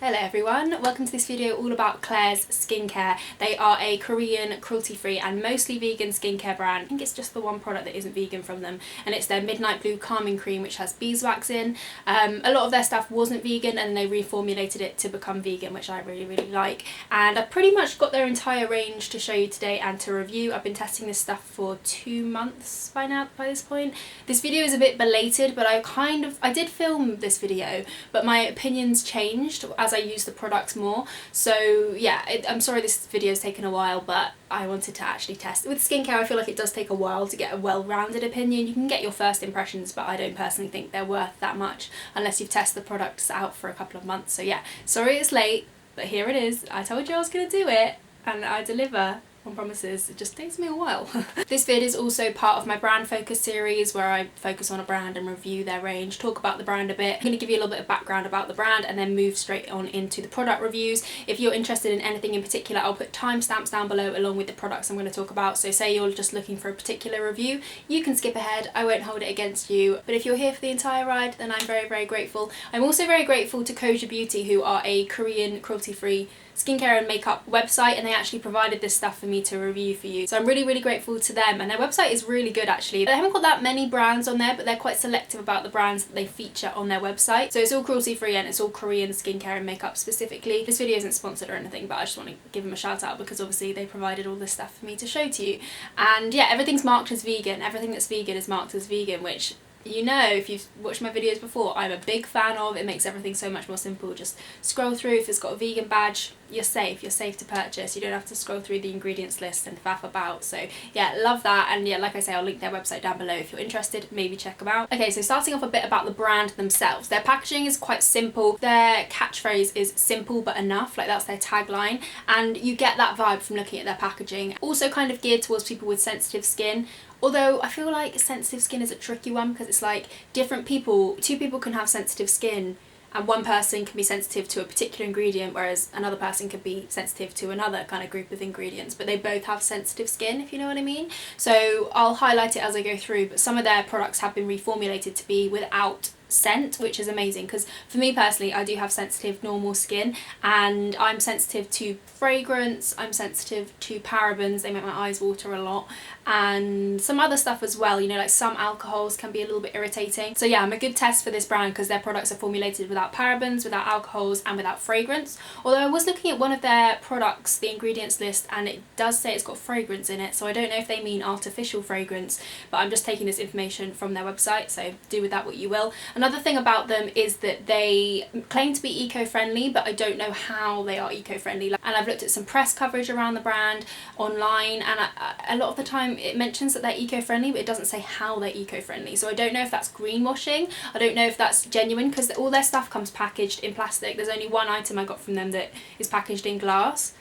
Hello everyone, welcome to this video all about Klairs skincare. They are a Korean cruelty-free and mostly vegan skincare brand. I think it's just the one product that isn't vegan from them, and it's their Midnight Blue Calming Cream, which has beeswax in. A lot of their stuff wasn't vegan and they reformulated it to become vegan, which I really like. And I've pretty much got their entire range to show you today and to review. I've been testing this stuff for 2 months by this point. This video is a bit belated, but I did film this video, but my opinions changed as I use the products more. So yeah, I'm sorry this video's taken a while, but I wanted to actually test. With skincare, I feel like it does take a while to get a well-rounded opinion. You can get your first impressions, but I don't personally think they're worth that much unless you've tested the products out for a couple of months. So yeah, sorry it's late, but here it is. I told you I was going to do it, and I deliver on promises. It just takes me a while. This vid is also part of my brand focus series where I focus on a brand and review their range, talk about the brand a bit. I'm going to give you a little bit of background about the brand and then move straight on into the product reviews. If you're interested in anything in particular, I'll put timestamps down below along with the products I'm going to talk about. So say you're just looking for a particular review, you can skip ahead. I won't hold it against you. But if you're here for the entire ride, then I'm very grateful. I'm also very grateful to Koja Beauty, who are a Korean cruelty-free skincare and makeup website, and they actually provided this stuff for me to review for you. So I'm really grateful to them, and their website is really good actually. They haven't got that many brands on there, but they're quite selective about the brands that they feature on their website. So it's all cruelty free and it's all Korean skincare and makeup specifically. This video isn't sponsored or anything, but I just want to give them a shout out because obviously they provided all this stuff for me to show to you. And yeah, everything's marked as vegan. Everything that's vegan is marked as vegan, which, you know, if you've watched my videos before, I'm a big fan of. It makes everything so much more simple. Just scroll through. If it's got a vegan badge, you're safe to purchase. You don't have to scroll through the ingredients list and faff about. So yeah, love that. And yeah, like I say, I'll link their website down below. If you're interested, maybe check them out. Okay, so starting off a bit about the brand themselves. Their packaging is quite simple. Their catchphrase is simple but enough, like that's their tagline, and you get that vibe from looking at their packaging. Also kind of geared towards people with sensitive skin. Although I feel like sensitive skin is a tricky one because it's like different people, two people can have sensitive skin and one person can be sensitive to a particular ingredient, whereas another person could be sensitive to another kind of group of ingredients, but they both have sensitive skin, if you know what I mean. So I'll highlight it as I go through, but some of their products have been reformulated to be without scent, which is amazing because for me personally, I do have sensitive normal skin and I'm sensitive to fragrance, I'm sensitive to parabens, they make my eyes water a lot, and some other stuff as well, you know, like some alcohols can be a little bit irritating. So yeah, I'm a good test for this brand because their products are formulated without parabens, without alcohols and without fragrance. Although I was looking at one of their products, the ingredients list, and it does say it's got fragrance in it, so I don't know if they mean artificial fragrance, but I'm just taking this information from their website, so do with that what you will. Another thing about them is that they claim to be eco-friendly, but I don't know how they are eco-friendly. And I've looked at some press coverage around the brand online, and a lot of the time it mentions that they're eco-friendly, but it doesn't say how they're eco-friendly. So I don't know if that's greenwashing, I don't know if that's genuine, because all their stuff comes packaged in plastic. There's only one item I got from them that is packaged in glass.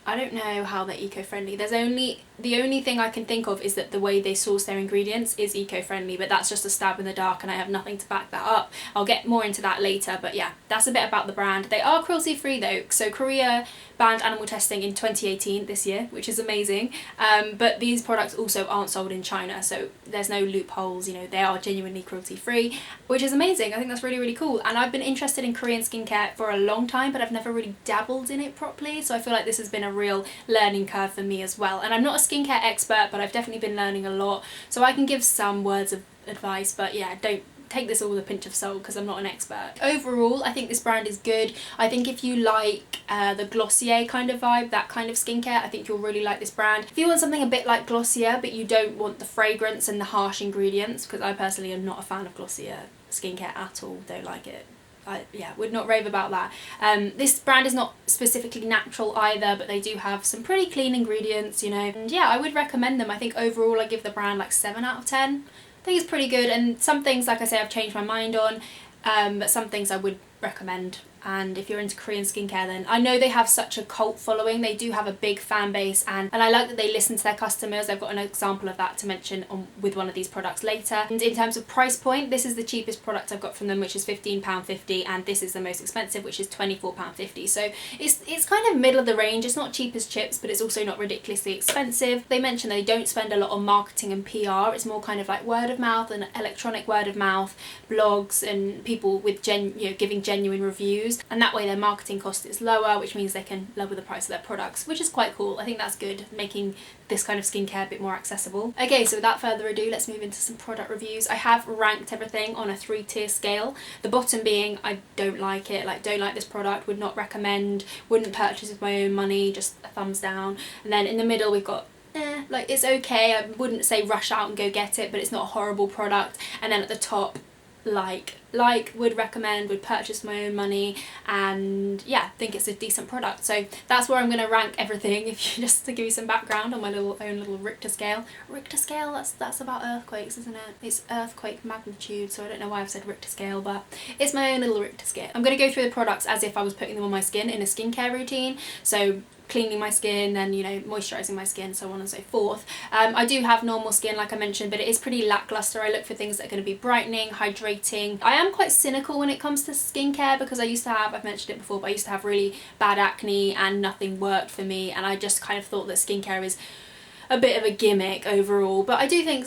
I don't know how they're eco-friendly. The only thing I can think of is that the way they source their ingredients is eco-friendly, but that's just a stab in the dark and I have nothing to back that up. I'll get more into that later, but yeah, that's a bit about the brand. They are cruelty-free though, so Korea banned animal testing in 2018, this year, which is amazing, but these products also aren't sold in China, so there's no loopholes, you know, they are genuinely cruelty-free, which is amazing. I think that's really cool, and I've been interested in Korean skincare for a long time, but I've never really dabbled in it properly, so I feel like this has been a real learning curve for me as well. And I'm not a skincare expert, but I've definitely been learning a lot, so I can give some words of advice, but yeah, don't take this all with a pinch of salt because I'm not an expert. Overall, I think this brand is good. I think if you like the Glossier kind of vibe, that kind of skincare, I think you'll really like this brand. If you want something a bit like Glossier but you don't want the fragrance and the harsh ingredients, because I personally am not a fan of Glossier skincare at all, don't like it. Yeah, would not rave about that. This brand is not specifically natural either, but they do have some pretty clean ingredients, you know. And yeah, I would recommend them. I think overall I give the brand like 7 out of 10. I think it's pretty good, and some things, like I say, I've changed my mind on, but some things I would recommend. And if you're into Korean skincare, then I know they have such a cult following. They do have a big fan base, and I like that they listen to their customers. I've got an example of that to mention with one of these products later. And in terms of price point, this is the cheapest product I've got from them, which is £15.50, and this is the most expensive, which is £24.50. So it's kind of middle of the range. It's not cheap as chips, but it's also not ridiculously expensive. They mention they don't spend a lot on marketing and PR. It's more kind of like word of mouth and electronic word of mouth, blogs, and people with giving genuine reviews. reviews, and that way their marketing cost is lower, which means they can lower the price of their products, which is quite cool. I think that's good, making this kind of skincare a bit more accessible. Okay, so without further ado, let's move into some product reviews. I have ranked everything on a 3-tier scale. The bottom being I don't like it, like don't like this product, would not recommend, wouldn't purchase with my own money, just a thumbs down. And then in the middle we've got like it's okay, I wouldn't say rush out and go get it, but it's not a horrible product. And then at the top, like would recommend, would purchase my own money, and yeah, think it's a decent product. So that's where I'm going to rank everything. If you just to give you some background on my own little Richter scale. Richter scale, that's about earthquakes, isn't it? It's earthquake magnitude, so I don't know why I've said Richter scale, but it's my own little Richter scale. I'm going to go through the products as if I was putting them on my skin in a skincare routine. So cleaning my skin, then, you know, moisturising my skin, so on and so forth. I do have normal skin, like I mentioned, but it is pretty lackluster. I look for things that are going to be brightening, hydrating. I am quite cynical when it comes to skincare because I used to have, I've mentioned it before, but I used to have really bad acne and nothing worked for me, and I just kind of thought that skincare is a bit of a gimmick overall. But I do think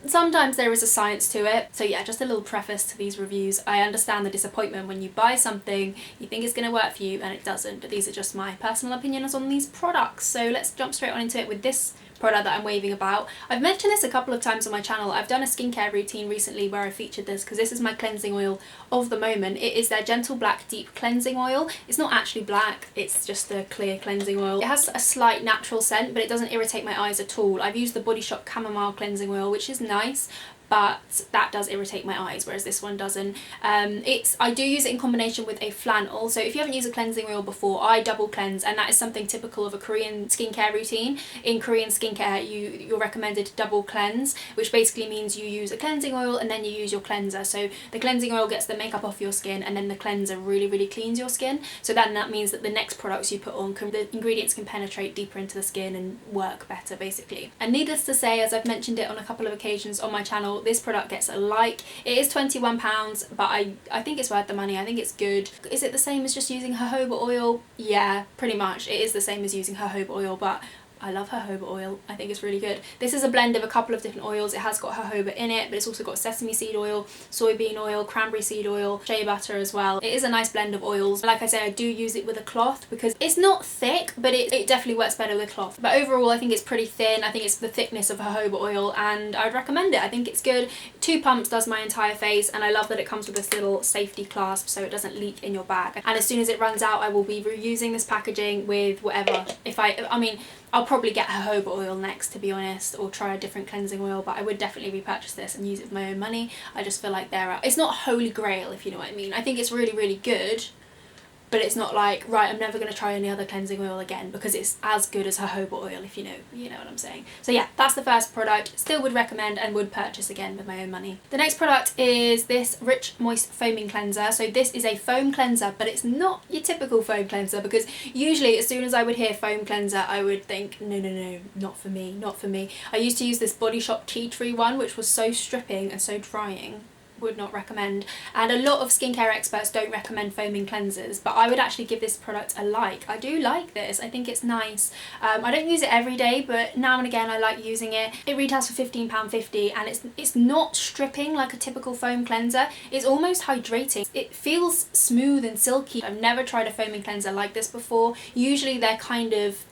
sometimes there is a science to it. So yeah, just a little preface to these reviews. I understand the disappointment when you buy something, you think it's going to work for you and it doesn't, but these are just my personal opinions on these products. So let's jump straight on into it with this product that I'm raving about. I've mentioned this a couple of times on my channel. I've done a skincare routine recently where I featured this because this is my cleansing oil of the moment. It is their Gentle Black Deep Cleansing Oil. It's not actually black, it's just a clear cleansing oil. It has a slight natural scent, but it doesn't irritate my eyes at all. I've used the Body Shop Chamomile Cleansing Oil, which is nice, but that does irritate my eyes, whereas this one doesn't. I do use it in combination with a flannel, so if you haven't used a cleansing oil before, I double cleanse, and that is something typical of a Korean skincare routine. In Korean skincare, you're recommended to double cleanse, which basically means you use a cleansing oil and then you use your cleanser. So the cleansing oil gets the makeup off your skin, and then the cleanser really cleans your skin. So then that means that the next products you put on, the ingredients can penetrate deeper into the skin and work better, basically. And needless to say, as I've mentioned it on a couple of occasions on my channel, this product gets a like. It is £21, but I think it's worth the money. I think it's good. Is it the same as just using jojoba oil? Yeah, pretty much. It is the same as using jojoba oil, but I love jojoba oil. I think it's really good. This is a blend of a couple of different oils. It has got jojoba in it, but it's also got sesame seed oil, soybean oil, cranberry seed oil, shea butter as well. It is a nice blend of oils. Like I say, I do use it with a cloth because it's not thick, but it definitely works better with a cloth. But overall, I think it's pretty thin. I think it's the thickness of jojoba oil, and I'd recommend it. I think it's good. 2 pumps does my entire face, and I love that it comes with this little safety clasp so it doesn't leak in your bag. And as soon as it runs out, I will be reusing this packaging with whatever. I mean, I'll probably get jojoba oil next, to be honest, or try a different cleansing oil, but I would definitely repurchase this and use it with my own money. I just feel like it's not holy grail, if you know what I mean. I think it's really good, but it's not like, right, I'm never going to try any other cleansing oil again because it's as good as jojoba oil, if you know what I'm saying. So yeah, that's the first product. Still would recommend and would purchase again with my own money. The next product is this Rich Moist Foaming Cleanser. So this is a foam cleanser, but it's not your typical foam cleanser, because usually as soon as I would hear foam cleanser, I would think, no, not for me, not for me. I used to use this Body Shop Tea Tree one, which was so stripping and so drying. Would not recommend, and a lot of skincare experts don't recommend foaming cleansers, but I would actually give this product a like. I do like this. I think it's nice. I don't use it every day, but now and again I like using it. It retails for £15.50, and it's not stripping like a typical foam cleanser. It's almost hydrating. It feels smooth and silky. I've never tried a foaming cleanser like this before. Usually they're kind of,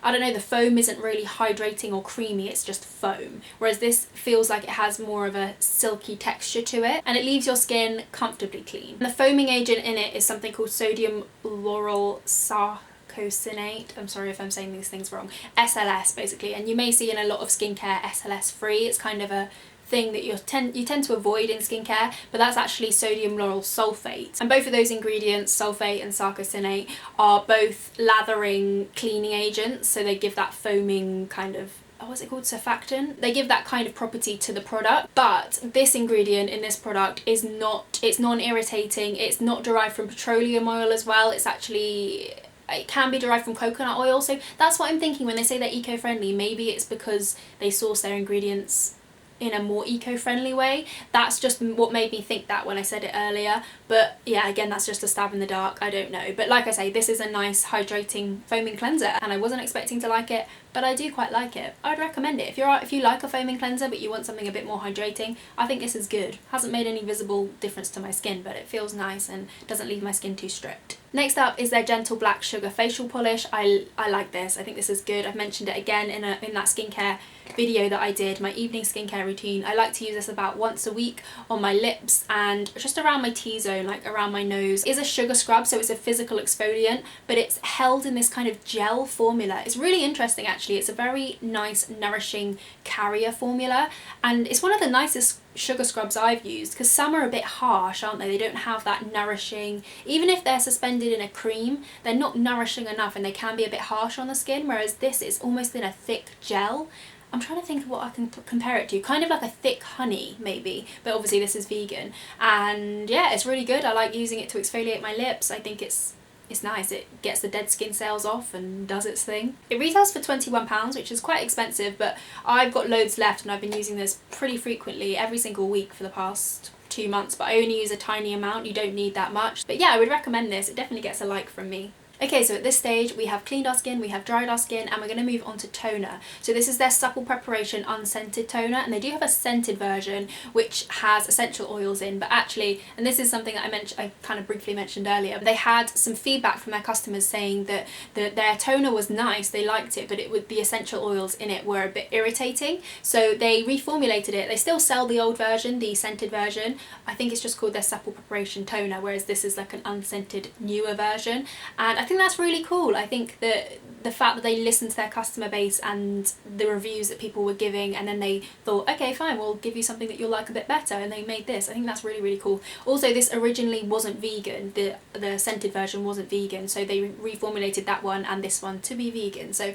I don't know, the foam isn't really hydrating or creamy, it's just foam. Whereas this feels like it has more of a silky texture to it, and it leaves your skin comfortably clean. And the foaming agent in it is something called sodium lauryl sarcosinate. I'm sorry if I'm saying these things wrong. SLS, basically, and you may see in a lot of skincare SLS free. It's kind of a thing that you tend to avoid in skincare, but that's actually sodium lauryl sulfate. And both of those ingredients, sulfate and sarcosinate, are both lathering cleaning agents, so they give that foaming kind of, what's it called, surfactant? They give that kind of property to the product. But this ingredient in this product is not, it's non-irritating, it's not derived from petroleum oil as well, it's actually, it can be derived from coconut oil. So that's what I'm thinking when they say they're eco-friendly. Maybe it's because they source their ingredients in a more eco-friendly way. That's just what made me think that when I said it earlier, but yeah, again, that's just a stab in the dark, I don't know. But like I say, this is a nice hydrating foaming cleanser, and I wasn't expecting to like it, but I do quite like it. I'd recommend it. If you like a foaming cleanser but you want something a bit more hydrating, I think this is good. Hasn't made any visible difference to my skin, but it feels nice and doesn't leave my skin too stripped. Next up is their Gentle Black Sugar Facial Polish. I like this. I think this is good. I've mentioned it again in that skincare video that I did, my evening skincare routine. I like to use this about once a week on my lips and just around my T-zone, like around my nose. It's a sugar scrub, so it's a physical exfoliant, but it's held in this kind of gel formula. It's really interesting actually. It's a very nice, nourishing carrier formula, and it's one of the nicest sugar scrubs I've used, because some are a bit harsh, aren't they? They don't have that nourishing, even if they're suspended in a cream, they're not nourishing enough and they can be a bit harsh on the skin, whereas this is almost in a thick gel. I'm trying to think of what I can compare it to, kind of like a thick honey maybe, but obviously this is vegan, and yeah, it's really good. I like using it to exfoliate my lips. I think it's nice. It gets the dead skin cells off and does its thing. It retails for £21, which is quite expensive, but I've got loads left and I've been using this pretty frequently every single week for the past 2 months, but I only use a tiny amount. You don't need that much, but yeah, I would recommend this. It definitely gets a like from me. Okay, so at this stage we have cleaned our skin, we have dried our skin, and we're going to move on to toner. So this is their Supple Preparation Unscented Toner, and they do have a scented version which has essential oils in, but actually, and this is something that I kind of briefly mentioned earlier, they had some feedback from their customers saying that their toner was nice, they liked it, but the essential oils in it were a bit irritating, so they reformulated it. They still sell the old version, the scented version. I think it's just called their Supple Preparation Toner, whereas this is like an unscented, newer version, and I think that's really cool. I think that the fact that they listened to their customer base and the reviews that people were giving, and then they thought, okay fine, we'll give you something that you'll like a bit better, and they made this. I think that's really, really cool. Also, this originally wasn't vegan, the scented version wasn't vegan, so they reformulated that one and this one to be vegan. So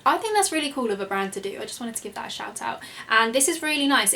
I think that's really cool of a brand to do. I just wanted to give that a shout out, and this is really nice.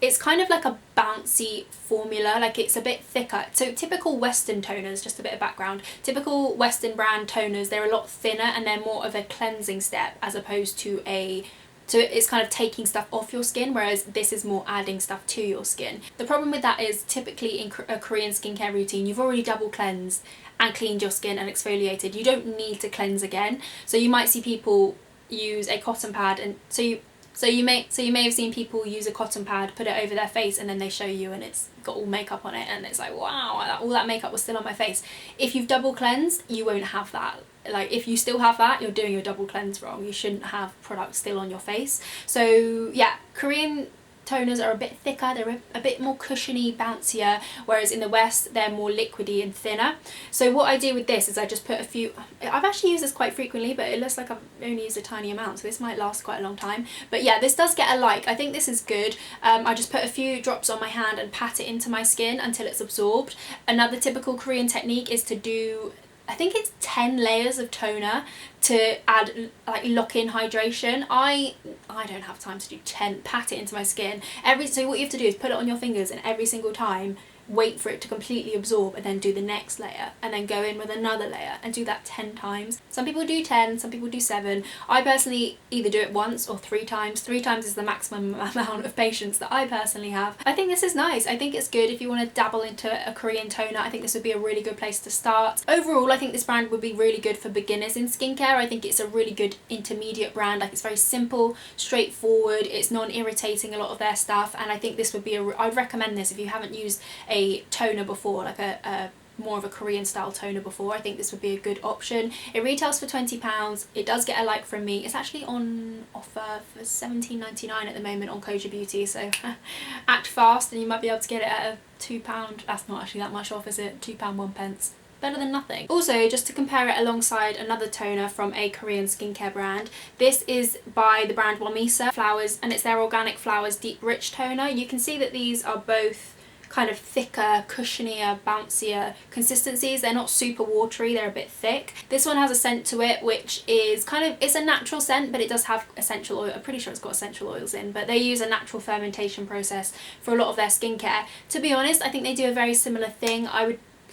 It's kind of like a bouncy formula, like it's a bit thicker. So typical Western toners, just a bit of background, typical Western brand toners, they're a lot thinner and they're more of a cleansing step as opposed to it's kind of taking stuff off your skin, whereas this is more adding stuff to your skin. The problem with that is typically in a Korean skincare routine, you've already double cleansed and cleaned your skin and exfoliated. You don't need to cleanse again. So you might see people use a cotton pad, and so you may have seen people use a cotton pad, put it over their face, and then they show you and it's got all makeup on it, and it's like, wow, all that makeup was still on my face. If you've double cleansed, you won't have that. Like, if you still have that, you're doing your double cleanse wrong. You shouldn't have product still on your face. So yeah, Korean toners are a bit thicker, they're a bit more cushiony, bouncier, whereas in the West they're more liquidy and thinner. So what I do with this is I just put a few, I've actually used this quite frequently, but it looks like I've only used a tiny amount, so this might last quite a long time. But yeah, this does get a like. I think this is good. I just put a few drops on my hand and pat it into my skin until it's absorbed. Another typical Korean technique is to do, I think it's 10 layers of toner to add, like, lock in hydration. I don't have time to do 10, pat it into my skin. So what you have to do is put it on your fingers, and every single time wait for it to completely absorb and then do the next layer, and then go in with another layer and do that 10 times. Some people do 10, some people do 7. I personally either do it once or 3 times. 3 times is the maximum amount of patience that I personally have. I think this is nice. I think it's good if you want to dabble into a Korean toner. I think this would be a really good place to start. Overall, I think this brand would be really good for beginners in skincare. I think it's a really good intermediate brand. Like, it's very simple, straightforward, it's non-irritating, a lot of their stuff, and I think this would be I'd recommend this if you haven't used a toner before, like a more of a Korean style toner before. I think this would be a good option. It retails for £20. It does get a like from me. It's actually on offer for £17.99 at the moment on Koja Beauty, so act fast and you might be able to get it at a £2. That's not actually that much off, is it? £2 1p. Better than nothing. Also, just to compare it alongside another toner from a Korean skincare brand, this is by the brand Wamisa Flowers, and it's their Organic Flowers Deep Rich Toner. You can see that these are both kind of thicker, cushionier, bouncier consistencies. They're not super watery, they're a bit thick. This one has a scent to it which is kind of, it's a natural scent, but it does have essential oil. I'm pretty sure it's got essential oils in, but they use a natural fermentation process for a lot of their skincare. To be honest, I think they do a very similar thing.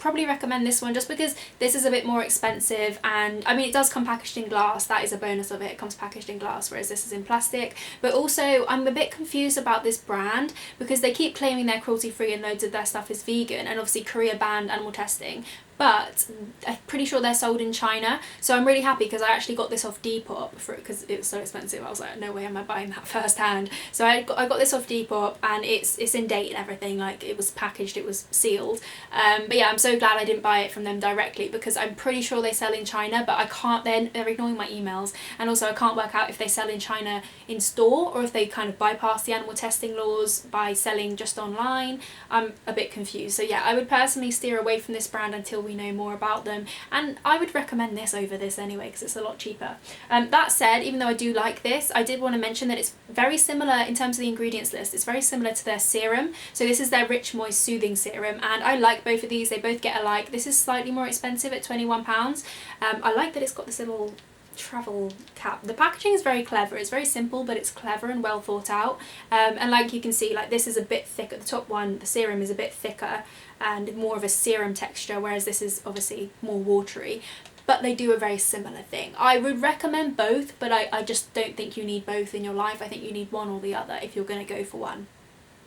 probably recommend this one just because this is a bit more expensive, and I mean it does come packaged in glass, that is a bonus of it, it comes packaged in glass, whereas this is in plastic. But also I'm a bit confused about this brand because they keep claiming they're cruelty free and loads of their stuff is vegan, and obviously Korea banned animal testing, but I'm pretty sure they're sold in China. So I'm really happy because I actually got this off Depop because it was so expensive. I was like, no way am I buying that first hand. So I got this off Depop, and it's in date and everything, like it was packaged, it was sealed. But yeah, I'm so glad I didn't buy it from them directly because I'm pretty sure they sell in China, but I can't, they're ignoring my emails, and also I can't work out if they sell in China in store or if they kind of bypass the animal testing laws by selling just online. I'm a bit confused. So yeah, I would personally steer away from this brand until we know more about them, and I would recommend this over this anyway because it's a lot cheaper. That said, even though I do like this, I did want to mention that it's very similar in terms of the ingredients list. It's very similar to their serum. So this is their Rich Moist Soothing Serum, and I like both of these. They both get a like. This is slightly more expensive at £21. I like that it's got this little travel cap. The packaging is very clever, it's very simple but it's clever and well thought out, and like you can see, like this is a bit thicker, the top one, the serum is a bit thicker and more of a serum texture, whereas this is obviously more watery, but they do a very similar thing. I would recommend both, but I just don't think you need both in your life. I think you need one or the other. If you're going to go for one,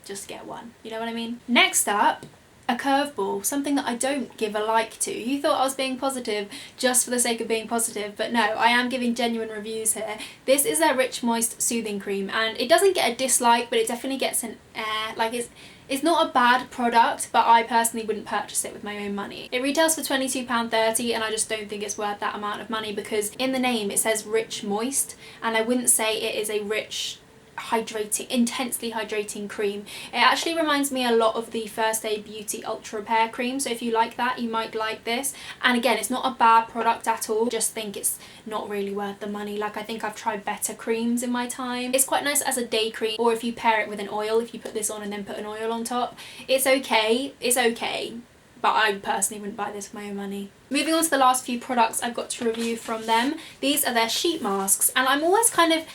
just get one, you know what I mean? Next up, a curveball, something that I don't give a like to. You thought I was being positive just for the sake of being positive, but no, I am giving genuine reviews here. This is their Rich Moist Soothing Cream, and it doesn't get a dislike, but it definitely gets an like it's not a bad product, but I personally wouldn't purchase it with my own money. It retails for £22.30, and I just don't think it's worth that amount of money because in the name it says Rich Moist, and I wouldn't say it is a rich, hydrating, intensely hydrating cream. It actually reminds me a lot of the First Aid Beauty Ultra Repair cream, so if you like that you might like this. And again, it's not a bad product at all, just think it's not really worth the money. Like, I think I've tried better creams in my time. It's quite nice as a day cream, or if you pair it with an oil, if you put this on and then put an oil on top, it's okay, but I personally wouldn't buy this with my own money. Moving on to the last few products I've got to review from them. These are their sheet masks, and I'm always kind of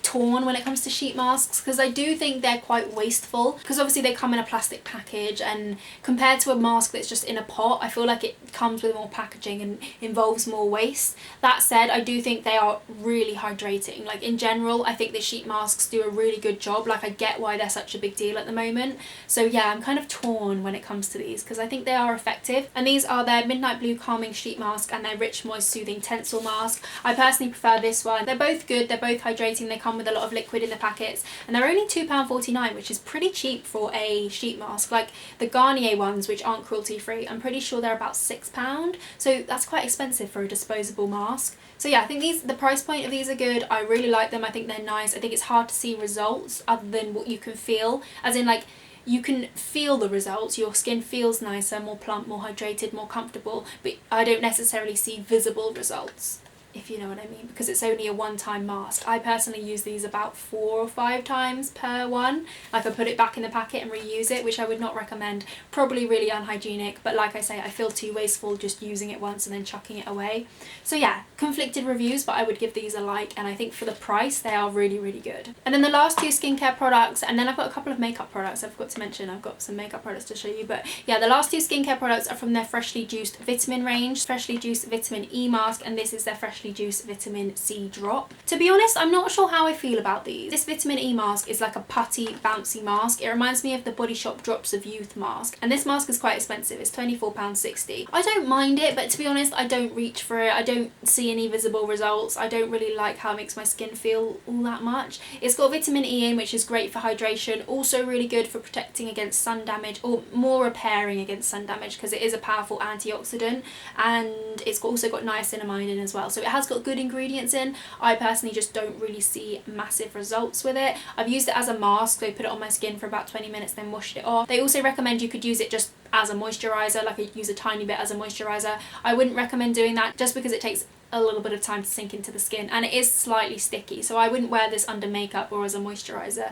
torn when it comes to sheet masks because I do think they're quite wasteful, because obviously they come in a plastic package, and compared to a mask that's just in a pot, I feel like it comes with more packaging and involves more waste. That said, I do think they are really hydrating. Like, in general, I think the sheet masks do a really good job. Like, I get why they're such a big deal at the moment. So yeah, I'm kind of torn when it comes to these because I think they are effective. And these are their Midnight Blue Calming Sheet Mask and their Rich Moist Soothing Tensile Mask. I personally prefer this one. They're both good, they're both hydrating, they come with a lot of liquid in the packets, and they're only £2.49, which is pretty cheap for a sheet mask. Like the Garnier ones, which aren't cruelty free, I'm pretty sure they're about £6, so that's quite expensive for a disposable mask. So yeah, I think the price point of these are good. I really like them. I think they're nice. I think it's hard to see results other than what you can feel, as in, like, you can feel the results, your skin feels nicer, more plump, more hydrated, more comfortable, but I don't necessarily see visible results, if you know what I mean, because it's only a one-time mask. I personally use these about 4 or 5 times per one. Like, I put it back in the packet and reuse it, which I would not recommend. Probably really unhygienic, but like I say, I feel too wasteful just using it once and then chucking it away. So yeah, conflicted reviews, but I would give these a like, and I think for the price they are really, really good. And then the last 2 skincare products, and then I've got a couple of makeup products I forgot to mention. I've got some makeup products to show you, but yeah, the last 2 skincare products are from their Freshly Juiced Vitamin range, Freshly Juiced Vitamin E Mask, and this is their Freshly Juiced Vitamin C Drop. To be honest, I'm not sure how I feel about these. This Vitamin E mask is like a putty, bouncy mask. It reminds me of the Body Shop Drops of Youth mask, and this mask is quite expensive. It's £24.60. I don't mind it, but to be honest, I don't reach for it. I don't see any visible results. I don't really like how it makes my skin feel all that much. It's got vitamin E in, which is great for hydration, also really good for protecting against sun damage, or more repairing against sun damage, because it is a powerful antioxidant, and it's also got niacinamide in as well, so it has got good ingredients in. I personally just don't really see massive results with it. I've used it as a mask, so I put it on my skin for about 20 minutes then washed it off. They also recommend you could use it just as a moisturiser, like I use a tiny bit as a moisturiser. I wouldn't recommend doing that just because it takes a little bit of time to sink into the skin, and it is slightly sticky, so I wouldn't wear this under makeup or as a moisturiser.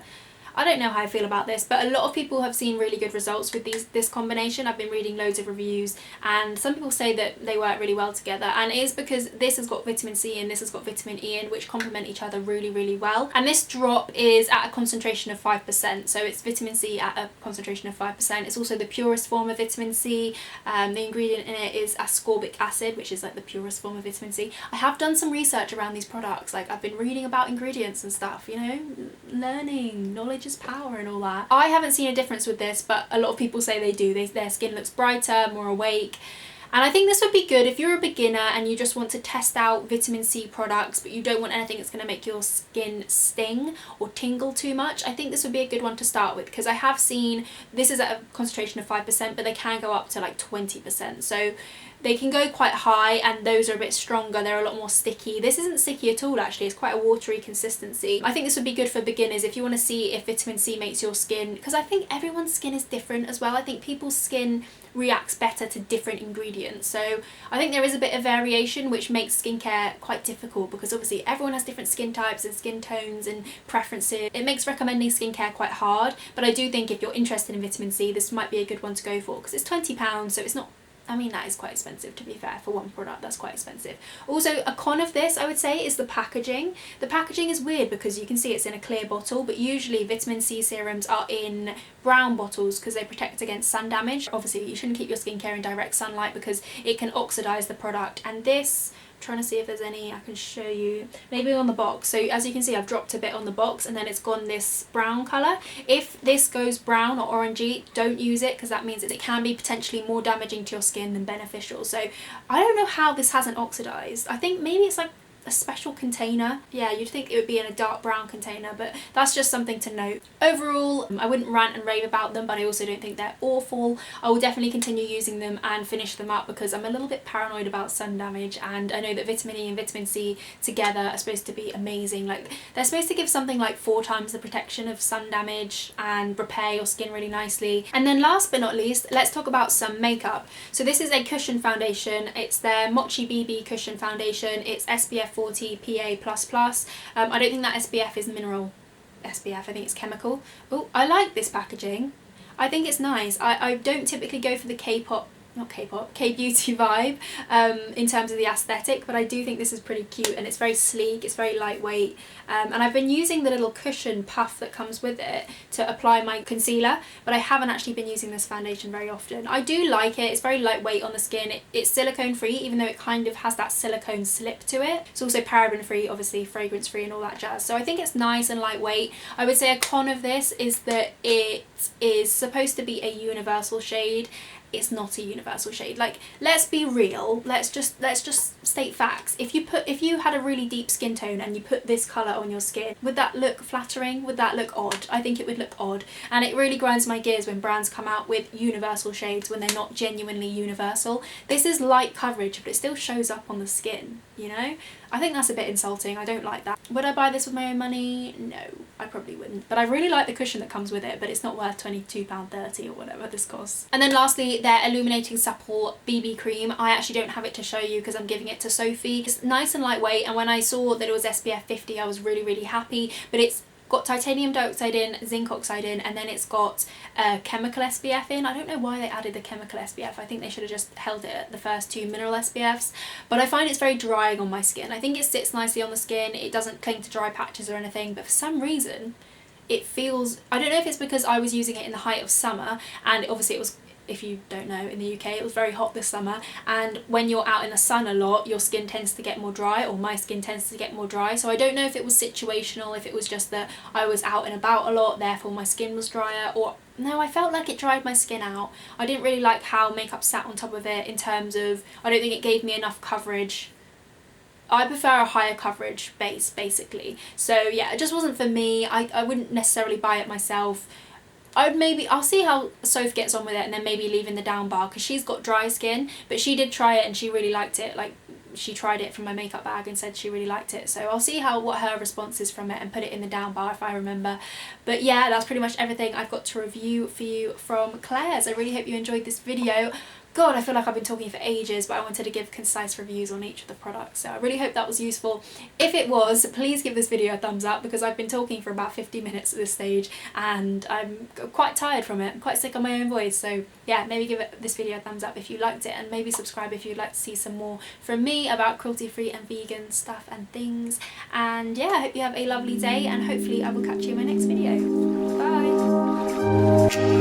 I don't know how I feel about this, but a lot of people have seen really good results with this combination. I've been reading loads of reviews and some people say that they work really well together, and it is because this has got vitamin C and this has got vitamin E in, which complement each other really, really well. And this drop is at a concentration of 5%, so it's vitamin C at a concentration of 5%. It's also the purest form of vitamin C. The ingredient in it is ascorbic acid, which is like the purest form of vitamin C. I have done some research around these products, like I've been reading about ingredients and stuff, you know, learning, knowledge is power and all that. I haven't seen a difference with this, but a lot of people say they do. Their skin looks brighter, more awake. And I think this would be good if you're a beginner and you just want to test out vitamin C products, but you don't want anything that's going to make your skin sting or tingle too much. I think this would be a good one to start with, because I have seen this is at a concentration of 5%, but they can go up to like 20%. So they can go quite high, and those are a bit stronger. They're a lot more sticky. This isn't sticky at all, actually. It's quite a watery consistency. I think this would be good for beginners if you want to see if vitamin C makes your skin, because I think everyone's skin is different as well. I think people's skin reacts better to different ingredients. So I think there is a bit of variation, which makes skincare quite difficult, because obviously everyone has different skin types and skin tones and preferences. It makes recommending skincare quite hard, but I do think if you're interested in vitamin C, this might be a good one to go for, because it's £20, so it's not, I mean, that is quite expensive, to be fair. For one product, that's quite expensive. Also, a con of this, I would say, is the packaging. The packaging is weird because you can see it's in a clear bottle, but usually vitamin C serums are in brown bottles because they protect against sun damage. Obviously, you shouldn't keep your skincare in direct sunlight because it can oxidize the product. And this, trying to see if there's any I can show you, maybe on the box. So as you can see, I've dropped a bit on the box and then it's gone this brown colour. If this goes brown or orangey, don't use it, because that means that it can be potentially more damaging to your skin than beneficial. So I don't know how this hasn't oxidized. I think maybe it's like a special container. Yeah, you'd think it would be in a dark brown container, but that's just something to note. Overall, I wouldn't rant and rave about them, but I also don't think they're awful. I will definitely continue using them and finish them up because I'm a little bit paranoid about sun damage, and I know that vitamin E and vitamin C together are supposed to be amazing. Like, they're supposed to give something like 4 times the protection of sun damage and repair your skin really nicely. And then last but not least, let's talk about some makeup. So this is a cushion foundation. It's their Mochi BB Cushion Foundation. It's SPF 40 PA++. I don't think that SPF is mineral SPF, I think it's chemical. Oh, I like this packaging. I think it's nice. I don't typically go for the K-beauty vibe in terms of the aesthetic, but I do think this is pretty cute and it's very sleek, it's very lightweight, and I've been using the little cushion puff that comes with it to apply my concealer, but I haven't actually been using this foundation very often. I do like it. It's very lightweight on the skin. It's silicone free, even though it kind of has that silicone slip to it. It's also paraben free, obviously fragrance free and all that jazz, so I think it's nice and lightweight. I would say a con of this is that it is supposed to be a universal shade. It's not a universal shade. Like, let's be real. Let's just state facts. If you had a really deep skin tone and you put this colour on your skin, would that look flattering? Would that look odd? I think it would look odd. And it really grinds my gears when brands come out with universal shades when they're not genuinely universal. This is light coverage, but it still shows up on the skin, you know? I think that's a bit insulting. I don't like that. Would I buy this with my own money? No, I probably wouldn't. But I really like the cushion that comes with it, but it's not worth £22.30 or whatever this costs. And then lastly, their Illuminating Supple BB Cream. I actually don't have it to show you because I'm giving it to Sophie. It's nice and lightweight, and when I saw that it was SPF 50, I was really, really happy. But it's got titanium dioxide in, zinc oxide in, and then it's got chemical SPF in. I don't know why they added the chemical SPF. I think they should have just held it at the first 2 mineral SPFs, but I find it's very drying on my skin. I think it sits nicely on the skin. It doesn't cling to dry patches or anything, but for some reason it feels, I don't know if it's because I was using it in the height of summer, and obviously it was, if you don't know, in the UK it was very hot this summer, and when you're out in the sun a lot your skin tends to get more dry, or my skin tends to get more dry. So I don't know if it was situational, if it was just that I was out and about a lot therefore my skin was drier, or no, I felt like it dried my skin out. I didn't really like how makeup sat on top of it in terms of, I don't think it gave me enough coverage. I prefer a higher coverage base basically. So yeah, it just wasn't for me. I wouldn't necessarily buy it myself. I'll see how Soph gets on with it and then maybe leave in the down bar, because she's got dry skin, but she did try it and she really liked it. Like, she tried it from my makeup bag and said she really liked it, so I'll see what her response is from it and put it in the down bar if I remember. But yeah, that's pretty much everything I've got to review for you from Klairs. I really hope you enjoyed this video. God, I feel like I've been talking for ages, but I wanted to give concise reviews on each of the products, so I really hope that was useful. If it was, please give this video a thumbs up, because I've been talking for about 50 minutes at this stage and I'm quite tired from it. I'm quite sick of my own voice, so yeah, maybe give this video a thumbs up if you liked it, and maybe subscribe if you'd like to see some more from me about cruelty-free and vegan stuff and things. And yeah, I hope you have a lovely day, and hopefully I will catch you in my next video. Bye!